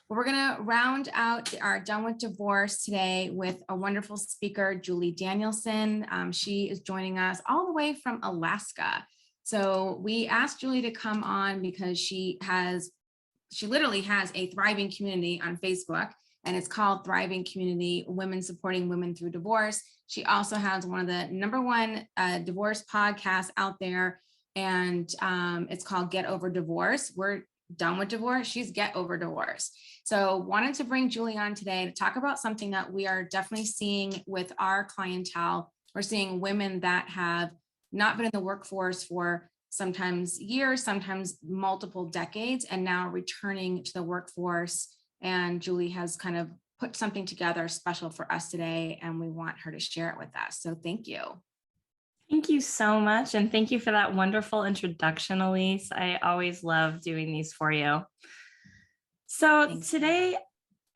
We're going to round out our Done with Divorce today with a wonderful speaker, Julie Danielson. She is joining us all the way from Alaska. So we asked Julie to come on because she literally has a thriving community on Facebook, and it's called Thriving Community Women Supporting Women Through Divorce. She also has one of the #1 divorce podcasts out there, and it's called Get Over Divorce. We're done with divorce. She's Get Over Divorce. So wanted to bring Julie on today to talk about something that we are definitely seeing with our clientele. We're seeing women that have not been in the workforce for sometimes years, sometimes multiple decades, and now returning to the workforce. And Julie has kind of put something together special for us today, and we want her to share it with us. So thank you. Thank you so much. And thank you for that wonderful introduction, Elise. I always love doing these for you. So Thanks. Today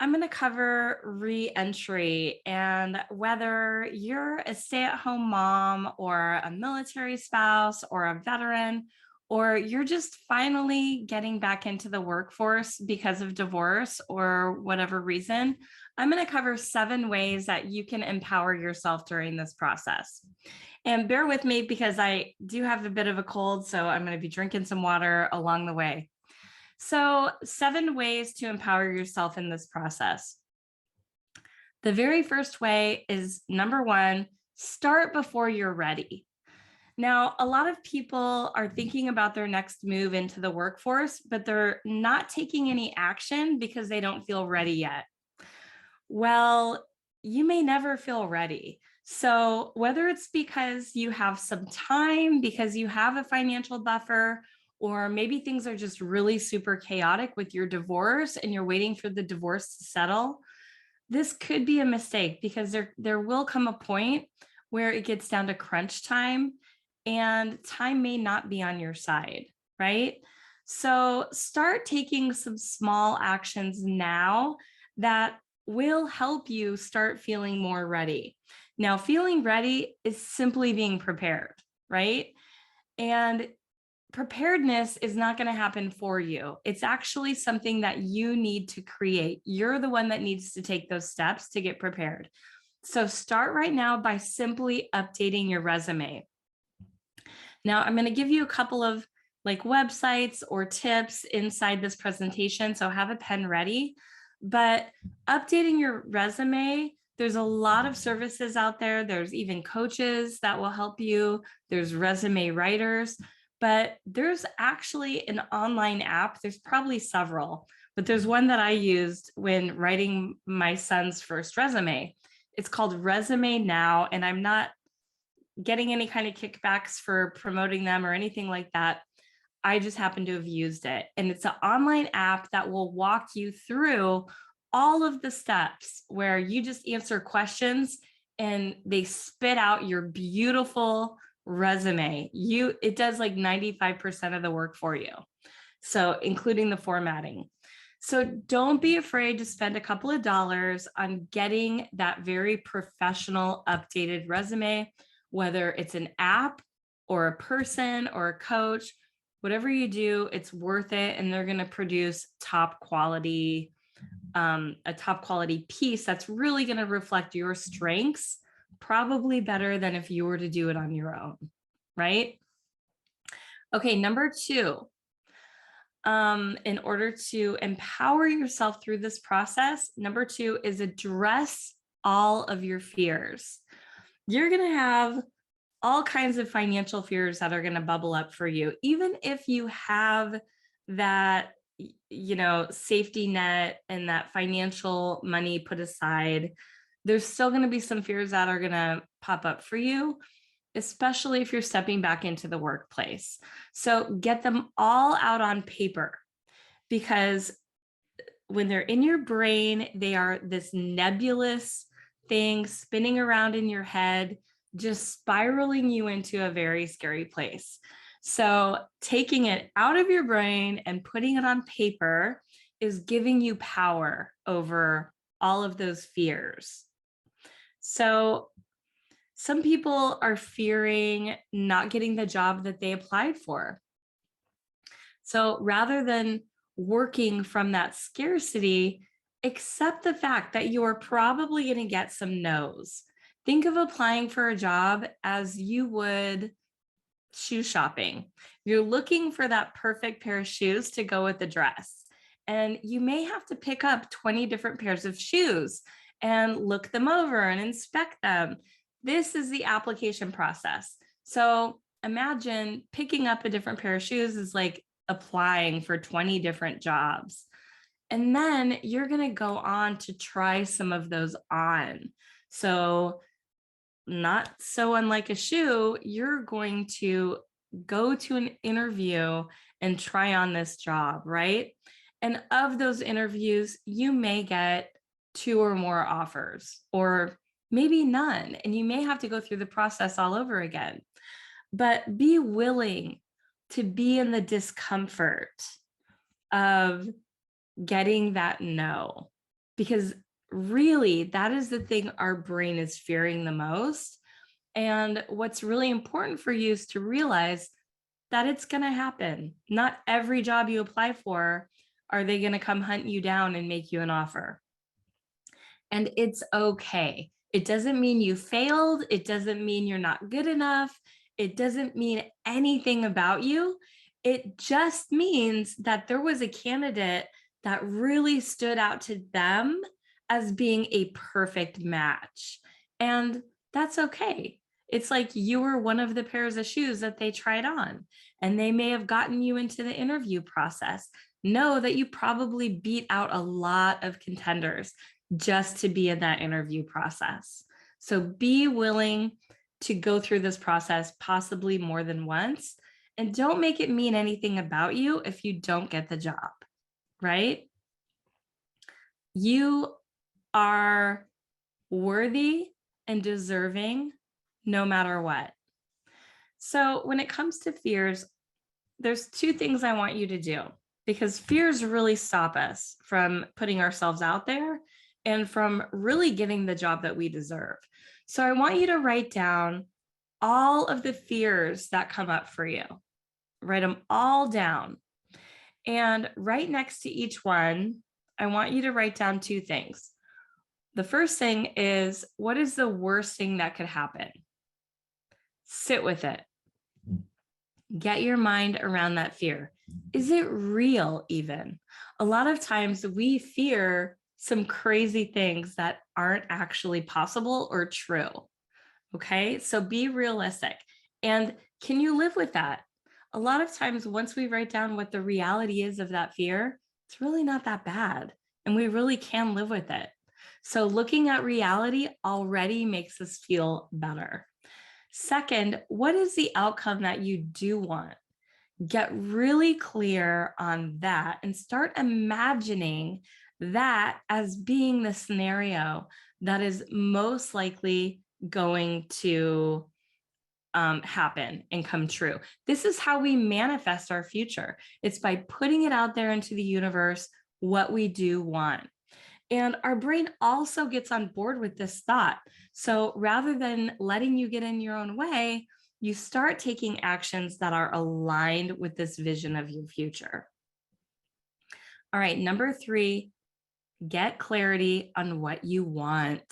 I'm going to cover re-entry, and whether you're a stay-at-home mom or a military spouse or a veteran, or you're just finally getting back into the workforce because of divorce or whatever reason, I'm going to cover 7 ways that you can empower yourself during this process. And bear with me because I do have a bit of a cold, so I'm going to be drinking some water along the way. So 7 ways to empower yourself in this process. The very first way is number 1, start before you're ready. Now, a lot of people are thinking about their next move into the workforce, but they're not taking any action because they don't feel ready yet. Well, you may never feel ready. So whether it's because you have some time, because you have a financial buffer, or maybe things are just really super chaotic with your divorce and you're waiting for the divorce to settle, this could be a mistake, because there will come a point where it gets down to crunch time and time may not be on your side, right? So start taking some small actions now that will help you start feeling more ready. Now, feeling ready is simply being prepared, right? And preparedness is not going to happen for you. It's actually something that you need to create. You're the one that needs to take those steps to get prepared. So start right now by simply updating your resume. Now, I'm going to give you a couple of websites or tips inside this presentation, so have a pen ready. But updating your resume, there's a lot of services out there. There's even coaches that will help you. There's resume writers, but there's actually an online app. There's probably several, but there's one that I used when writing my son's first resume. It's called Resume Now, and I'm not getting any kind of kickbacks for promoting them or anything like that. I just happen to have used it. And it's an online app that will walk you through all of the steps where you just answer questions and they spit out your beautiful resume. It does like 95% of the work for you. So including the formatting. So don't be afraid to spend a couple of dollars on getting that very professional updated resume, whether it's an app or a person or a coach. Whatever you do, it's worth it, and they're going to produce a top quality piece that's really going to reflect your strengths, probably better than if you were to do it on your own, right? Okay, number 2, in order to empower yourself through this process, number 2 is address all of your fears. You're going to have all kinds of financial fears that are going to bubble up for you. Even if you have that, safety net and that financial money put aside, there's still going to be some fears that are going to pop up for you, especially if you're stepping back into the workplace. So get them all out on paper, because when they're in your brain, they are this nebulous thing spinning around in your head, just spiraling you into a very scary place. So taking it out of your brain and putting it on paper is giving you power over all of those fears. So some people are fearing not getting the job that they applied for. So rather than working from that scarcity, accept the fact that you are probably going to get some no's. Think of applying for a job as you would shoe shopping. You're looking for that perfect pair of shoes to go with the dress. And you may have to pick up 20 different pairs of shoes and look them over and inspect them. This is the application process. So imagine picking up a different pair of shoes is like applying for 20 different jobs. And then you're going to go on to try some of those on. So not so unlike a shoe, you're going to go to an interview and try on this job, right? And of those interviews, you may get 2 or more offers, or maybe none, and you may have to go through the process all over again. But be willing to be in the discomfort of getting that no, because really that is the thing our brain is fearing the most. And what's really important for you is to realize that it's going to happen. Not every job you apply for are they going to come hunt you down and make you an offer. And it's okay. It doesn't mean you failed. It doesn't mean you're not good enough. It doesn't mean anything about you. It just means that there was a candidate that really stood out to them as being a perfect match. And that's okay. It's like you were one of the pairs of shoes that they tried on, and they may have gotten you into the interview process. Know that you probably beat out a lot of contenders just to be in that interview process. So be willing to go through this process, possibly more than once, and don't make it mean anything about you if you don't get the job, right? You are worthy and deserving no matter what. So when it comes to fears, there's 2 things I want you to do, because fears really stop us from putting ourselves out there and from really getting the job that we deserve. So I want you to write down all of the fears that come up for you. Write them all down. And right next to each one, I want you to write down 2 things. The first thing is, what is the worst thing that could happen? Sit with it. Get your mind around that fear. Is it real even? A lot of times we fear some crazy things that aren't actually possible or true. Okay, so be realistic. And can you live with that? A lot of times, once we write down what the reality is of that fear, it's really not that bad. And we really can live with it. So looking at reality already makes us feel better. Second, what is the outcome that you do want? Get really clear on that and start imagining that as being the scenario that is most likely going to happen and come true. This is how we manifest our future. It's by putting it out there into the universe, what we do want. And our brain also gets on board with this thought. So rather than letting you get in your own way, you start taking actions that are aligned with this vision of your future. All right, number 3, get clarity on what you want.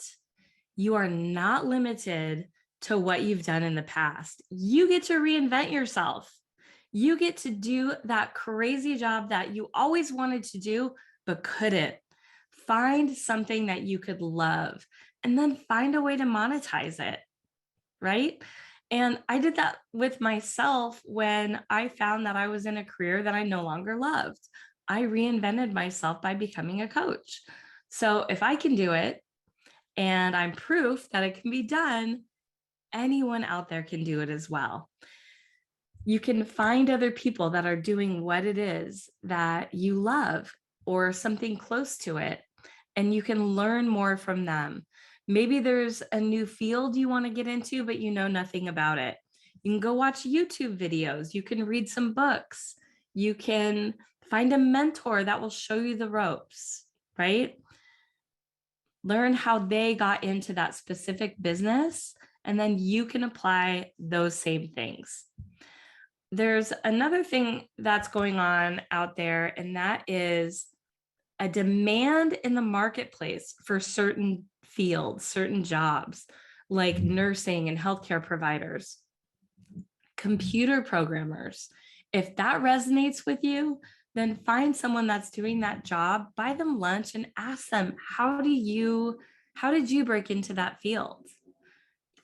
You are not limited to what you've done in the past. You get to reinvent yourself. You get to do that crazy job that you always wanted to do, but couldn't. Find something that you could love and then find a way to monetize it, right? And I did that with myself when I found that I was in a career that I no longer loved. I reinvented myself by becoming a coach. So if I can do it, and I'm proof that it can be done, anyone out there can do it as well. You can find other people that are doing what it is that you love or something close to it, and you can learn more from them. Maybe there's a new field you want to get into, but you know nothing about it. You can go watch YouTube videos. You can read some books. You can find a mentor that will show you the ropes, right? Learn how they got into that specific business, and then you can apply those same things. There's another thing that's going on out there, and that is a demand in the marketplace for certain fields, certain jobs, like nursing and healthcare providers, computer programmers. If that resonates with you, then find someone that's doing that job, buy them lunch and ask them, how did you break into that field?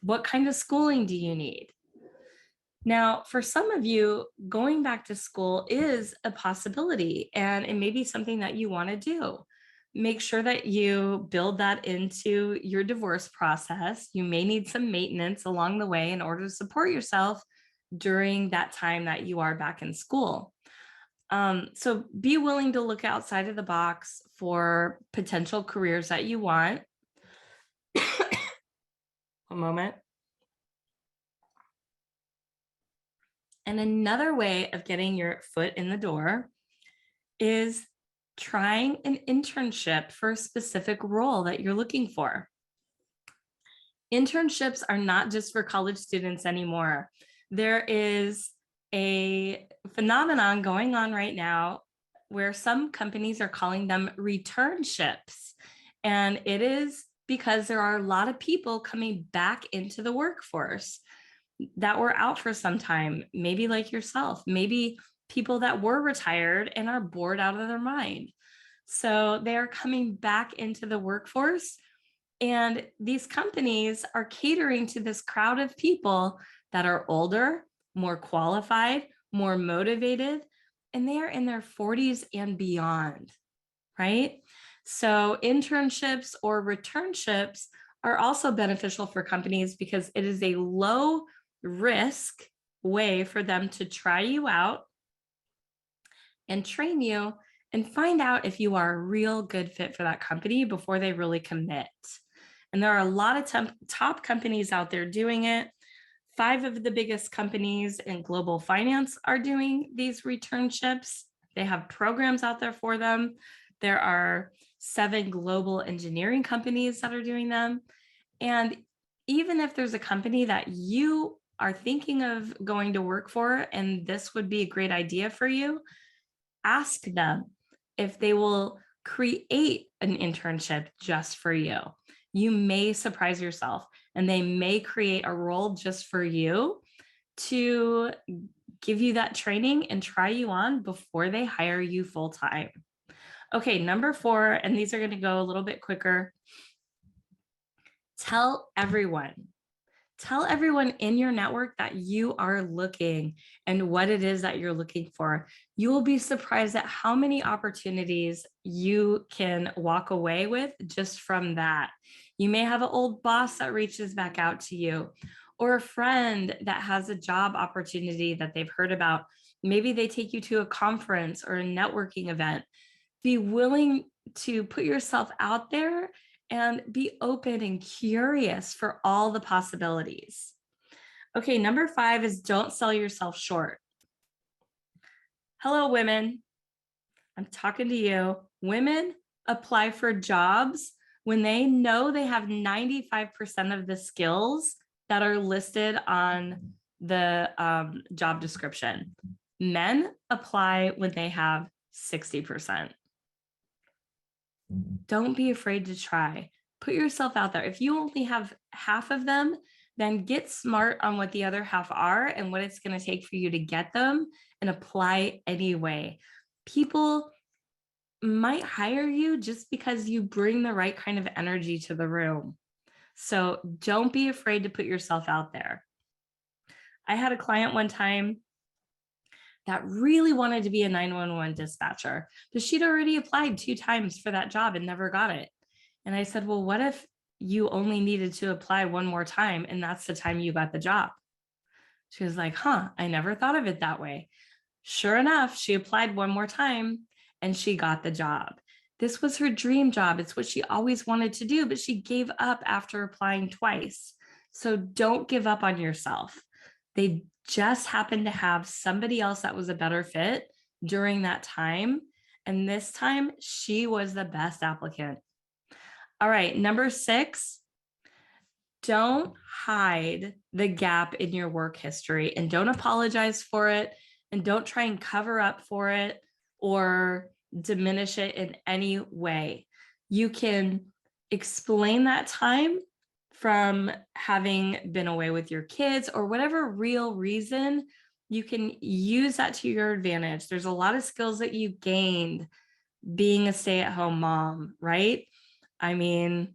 What kind of schooling do you need? Now, for some of you, going back to school is a possibility, and it may be something that you want to do. Make sure that you build that into your divorce process. You may need some maintenance along the way in order to support yourself during that time that you are back in school. So be willing to look outside of the box for potential careers that you want. A moment. And another way of getting your foot in the door is trying an internship for a specific role that you're looking for. Internships are not just for college students anymore. There is a phenomenon going on right now where some companies are calling them returnships. And it is because there are a lot of people coming back into the workforce that were out for some time, maybe like yourself, maybe people that were retired and are bored out of their mind. So they are coming back into the workforce, and these companies are catering to this crowd of people that are older, more qualified, more motivated, and they are in their 40s and beyond, right? So internships or returnships are also beneficial for companies because it is a low risk way for them to try you out and train you and find out if you are a real good fit for that company before they really commit. And there are a lot of top companies out there doing it. 5 of the biggest companies in global finance are doing these returnships. They have programs out there for them. There are 7 global engineering companies that are doing them. And even if there's a company that you are thinking of going to work for, and this would be a great idea for you, ask them if they will create an internship just for you. You may surprise yourself, and they may create a role just for you to give you that training and try you on before they hire you full time. Okay, number 4, and these are going to go a little bit quicker. Tell everyone. Tell everyone in your network that you are looking and what it is that you're looking for. You will be surprised at how many opportunities you can walk away with just from that. You may have an old boss that reaches back out to you, or a friend that has a job opportunity that they've heard about. Maybe they take you to a conference or a networking event. Be willing to put yourself out there and be open and curious for all the possibilities. Okay, number 5 is don't sell yourself short. Hello, women. I'm talking to you. Women apply for jobs when they know they have 95% of the skills that are listed on the job description. Men apply when they have 60%. Don't be afraid to try. Put yourself out there. If you only have half of them, then get smart on what the other half are and what it's going to take for you to get them, and apply anyway. People might hire you just because you bring the right kind of energy to the room. So don't be afraid to put yourself out there. I had a client one time that really wanted to be a 911 dispatcher, but she'd already applied 2 times for that job and never got it. And I said, well, what if you only needed to apply one more time and that's the time you got the job? She was like, I never thought of it that way. Sure enough, she applied one more time and she got the job. This was her dream job. It's what she always wanted to do, but she gave up after applying twice. So don't give up on yourself. They just happened to have somebody else that was a better fit during that time. And this time she was the best applicant. All right, number 6, don't hide the gap in your work history, and don't apologize for it, and don't try and cover up for it or diminish it in any way. You can explain that time from having been away with your kids or whatever real reason. You can use that to your advantage. There's a lot of skills that you gained being a stay-at-home mom, right? I mean,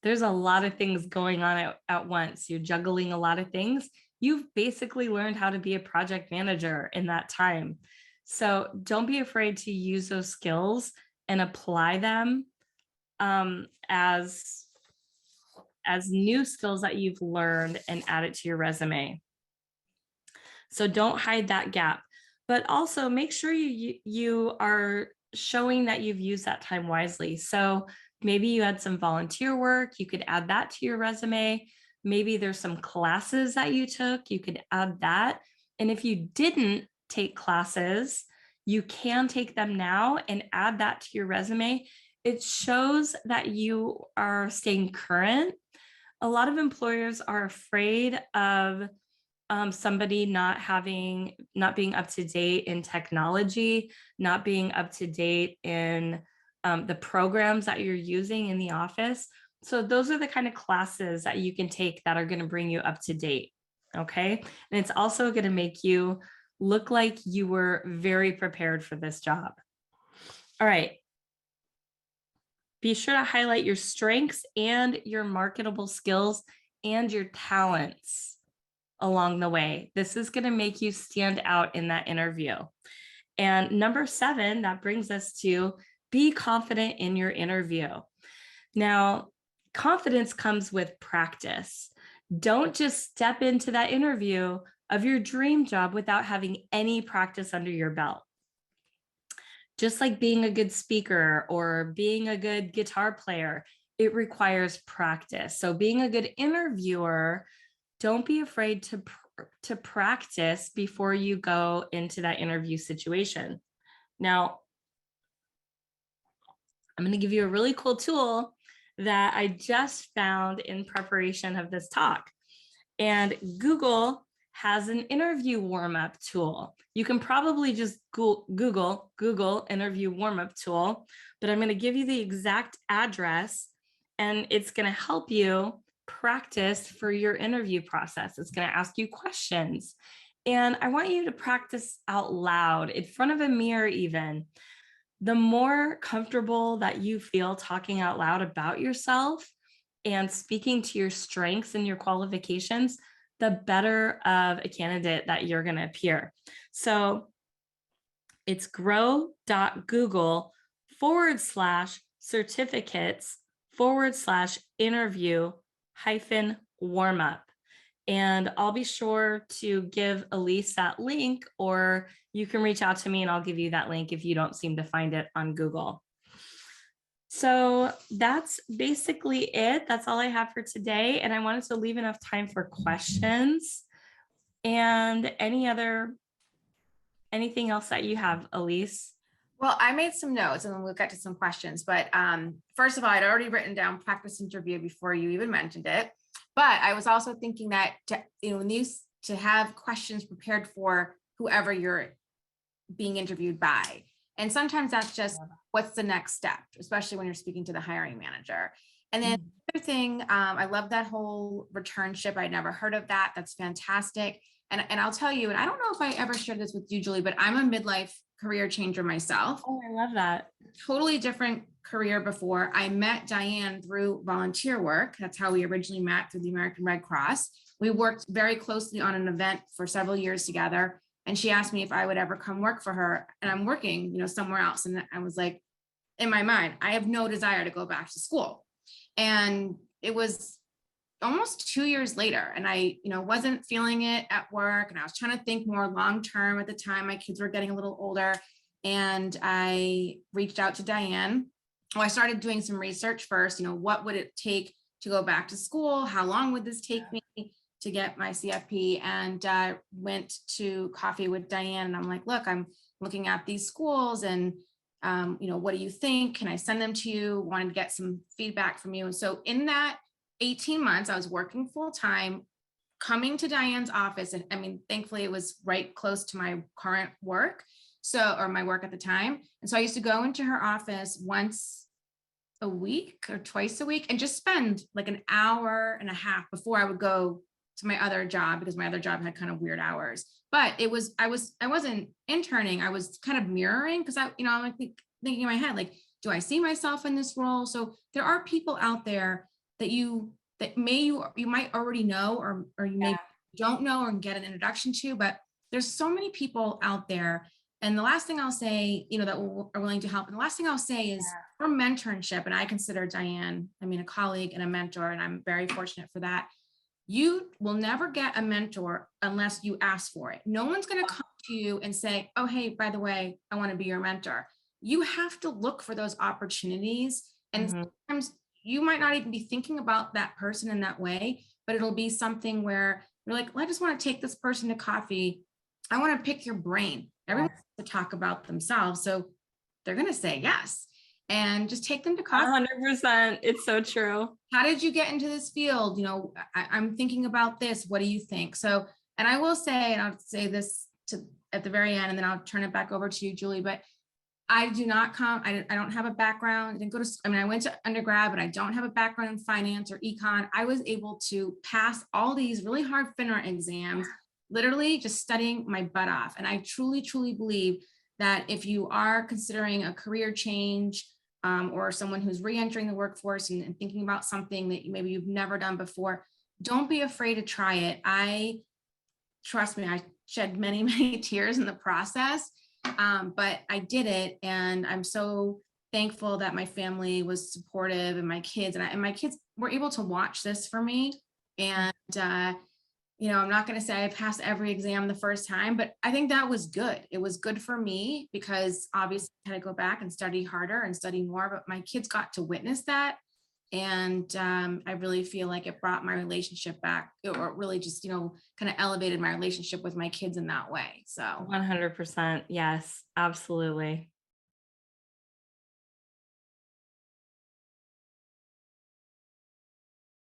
there's a lot of things going on at once. You're juggling a lot of things. You've basically learned how to be a project manager in that time. So don't be afraid to use those skills and apply them as new skills that you've learned and add it to your resume. So don't hide that gap, but also make sure you are showing that you've used that time wisely. So maybe you had some volunteer work, you could add that to your resume. Maybe there's some classes that you took, you could add that. And if you didn't take classes, you can take them now and add that to your resume. It shows that you are staying current. A lot of employers are afraid of somebody not being up to date in technology, not being up to date in the programs that you're using in the office. So those are the kind of classes that you can take that are going to bring you up to date. Okay. And it's also going to make you look like you were very prepared for this job. All right. Be sure to highlight your strengths and your marketable skills and your talents along the way. This is going to make you stand out in that interview. And number 7, that brings us to be confident in your interview. Now, confidence comes with practice. Don't just step into that interview of your dream job without having any practice under your belt. Just like being a good speaker or being a good guitar player, it requires practice. So being a good interviewer, don't be afraid to practice before you go into that interview situation. Now, I'm going to give you a really cool tool that I just found in preparation of this talk. And Google has an interview warm-up tool. You can probably just Google interview warm-up tool, but I'm going to give you the exact address, and it's going to help you practice for your interview process. It's going to ask you questions. And I want you to practice out loud in front of a mirror even. The more comfortable that you feel talking out loud about yourself and speaking to your strengths and your qualifications, the better of a candidate that you're going to appear. So it's grow.google/certificates/interview-warmup. And I'll be sure to give Elise that link, or you can reach out to me and I'll give you that link if you don't seem to find it on Google. So that's basically it. That's all I have for today. And I wanted to leave enough time for questions and anything else that you have, Elise. Well, I made some notes and then we'll get to some questions. But first of all, I'd already written down practice interview before you even mentioned it. But I was also thinking that to have questions prepared for whoever you're being interviewed by. And sometimes that's just what's the next step, especially when you're speaking to the hiring manager. And then the other thing, I love that whole returnship. I'd never heard of that. That's fantastic. And I'll tell you, and I don't know if I ever shared this with you, Julie, but I'm a midlife career changer myself. Oh, I love that. Totally different career before. I met Diane through volunteer work. That's how we originally met, through the American Red Cross. We worked very closely on an event for several years together. And she asked me if I would ever come work for her. And I'm working, somewhere else. And I was like, in my mind, I have no desire to go back to school. And it was almost 2 years later. And I, wasn't feeling it at work. And I was trying to think more long-term at the time. My kids were getting a little older. And I reached out to Diane. Well, I started doing some research first. What would it take to go back to school? How long would this take me to get my CFP? And went to coffee with Diane. And I'm like, look, I'm looking at these schools and, what do you think? Can I send them to you? Wanted to get some feedback from you. And so in that 18 months, I was working full time, coming to Diane's office. And I mean, thankfully it was right close to my current work. So, or my work at the time. And so I used to go into her office once a week or twice a week and just spend like an hour and a half before I would go to my other job, because my other job had kind of weird hours. But I wasn't interning. I was kind of mirroring, because I'm like thinking in my head, like, do I see myself in this role? So there are people out there that you might already know, or you may don't know or get an introduction to, but there's so many people out there. And the last thing I'll say, that are willing to help. And the last thing I'll say is for mentorship, and I consider Diane, a colleague and a mentor, and I'm very fortunate for that. You will never get a mentor unless you ask for it. No one's going to come to you and say, oh, hey, by the way, I want to be your mentor. You have to look for those opportunities. And sometimes you might not even be thinking about that person in that way, but it'll be something where you're like, well, I just want to take this person to coffee. I want to pick your brain. Everyone wants to talk about themselves. So they're going to say yes. And just take them to coffee. 100%. It's so true. How did you get into this field? I'm thinking about this. What do you think? So, and I will say, and I'll say this at the very end, and then I'll turn it back over to you, Julie, but I do not I don't have a background. I didn't go to, I went to undergrad, but I don't have a background in finance or econ. I was able to pass all these really hard FINRA exams, literally just studying my butt off. And I truly, truly believe that if you are considering a career change, or someone who's re-entering the workforce and thinking about something that maybe you've never done before, don't be afraid to try it. Trust me, I shed many, many tears in the process, but I did it. And I'm so thankful that my family was supportive, and my kids, and my kids were able to watch this for me. And, I'm not going to say I passed every exam the first time, but I think that was good. It was good for me, because obviously I had to go back and study harder and study more, but my kids got to witness that. And I really feel like it brought my relationship back, or really just, kind of elevated my relationship with my kids in that way. So 100%. Yes, absolutely.